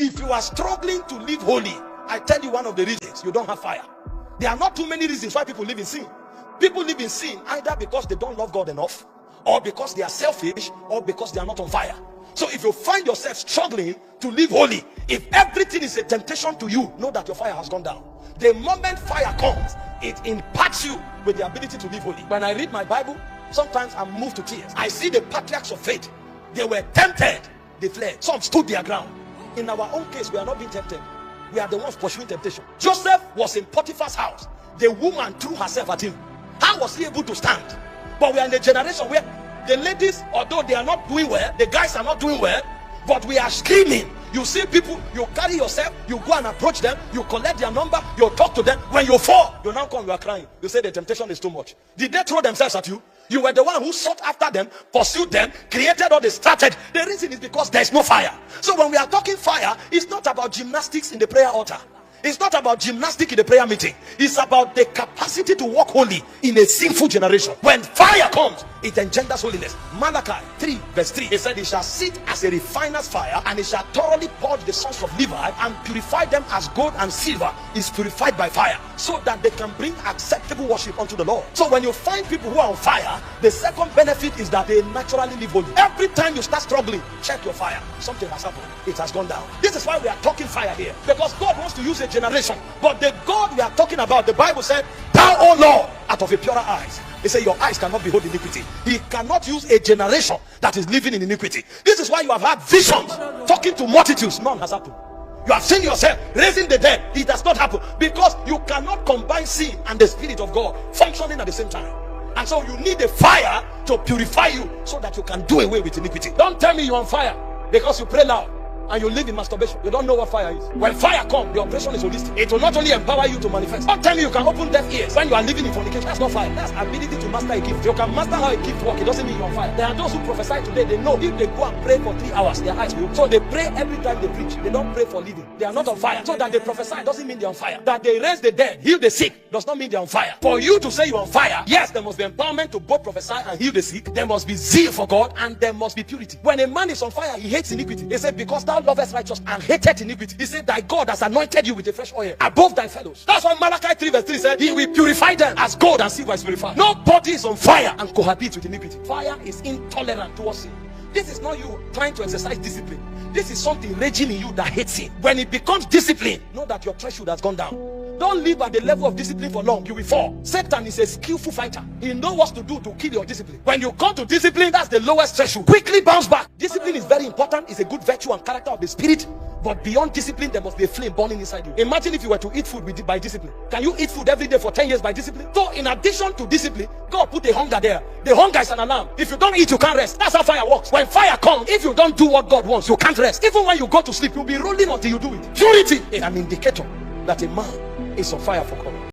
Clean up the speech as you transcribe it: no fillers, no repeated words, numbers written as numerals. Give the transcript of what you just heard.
If you are struggling to live holy, I tell you one of the reasons: you don't have fire. There are not too many reasons why people live in sin. People live in sin either because they don't love God enough, or because they are selfish, or because they are not on fire. So if you find yourself struggling to live holy, if everything is a temptation to you, know that your fire has gone down. The moment fire comes, it imparts you with the ability to live holy. When I read my Bible, sometimes I'm moved to tears. I see the patriarchs of faith. They were tempted, they fled. Some stood their ground. In our own case, we are not being tempted. We are the ones pursuing temptation. Joseph was in Potiphar's house. The woman threw herself at him. How was he able to stand? But we are in a generation where the ladies, although they are not doing well, the guys are not doing well, but we are screaming. You see people, you carry yourself, you go and approach them, you collect their number, you talk to them. When you fall, you now come, you are crying. You say the temptation is too much. Did they throw themselves at you? You were the one who sought after them, pursued them, created all they started. The reason is because there is no fire. So when we are talking fire, it's not about gymnastics in the prayer altar. It's not about gymnastics in the prayer meeting. It's about the capacity to walk holy in a sinful generation. When fire comes, it engenders holiness. Malachi 3 verse 3, it said, "It shall sit as a refiner's fire, and it shall thoroughly purge the sons of Levi, and purify them as gold and silver is purified by fire, so that they can bring acceptable worship unto the Lord." So when you find people who are on fire, the second benefit is that they naturally live holy. Every time you start struggling, check your fire. Something has happened. It has gone down. This is why we are talking fire here, because God wants to use a generation. But the God we are talking about, the Bible said, "Thou, O Lord, out of a purer eyes." He said your eyes cannot behold iniquity. He cannot use a generation that is living in iniquity. This is why you have had visions talking to multitudes. None has happened. You have seen yourself raising the dead. It does not happen, because you cannot combine sin and the Spirit of God functioning at the same time. And so you need a fire to purify you, so that you can do away with iniquity. Don't tell me you're on fire because you pray loud and you live in masturbation. You don't know what fire is. When fire comes, the operation is holistic. It will not only empower you to manifest. Don't tell me you can open deaf ears when you are living in fornication. That's not fire. That's ability to master a gift. You can master how a gift works. It doesn't mean you're on fire. There are those who prophesy today. They know if they go and pray for 3 hours, their eyes will open. So they pray every time they preach. They don't pray for living. They are not on fire. So that they prophesy doesn't mean they're on fire. That they raise the dead, heal the sick, does not mean they're on fire. For you to say you're on fire, yes, there must be empowerment to both prophesy and heal the sick. There must be zeal for God, and there must be purity. When a man is on fire, he hates iniquity. They say, "Because thou lovest righteousness and hated iniquity." He said, "Thy God has anointed you with a fresh oil above thy fellows." That's why Malachi 3 verse 3 said, "He will purify them as gold and silver is purified." Nobody is on fire and cohabits with iniquity. Fire is intolerant towards sin. This is not you trying to exercise discipline. This is something raging in you that hates sin. When it becomes discipline, know that your threshold has gone down. Don't live at the level of discipline for long. You will fall. Satan is a skillful fighter. He knows what to do to kill your discipline. When you come to discipline, that's the lowest threshold. Quickly bounce back. Discipline is very important. It's a good virtue and character of the spirit. But beyond discipline, there must be a flame burning inside you. Imagine if you were to eat food by discipline. Can you eat food every day for 10 years by discipline? So in addition to discipline, God put a hunger there. The hunger is an alarm. If you don't eat, you can't rest. That's how fire works. When fire comes, if you don't do what God wants, you can't rest. Even when you go to sleep, you'll be rolling until you do it. Purity is an indicator that a man is on fire for God.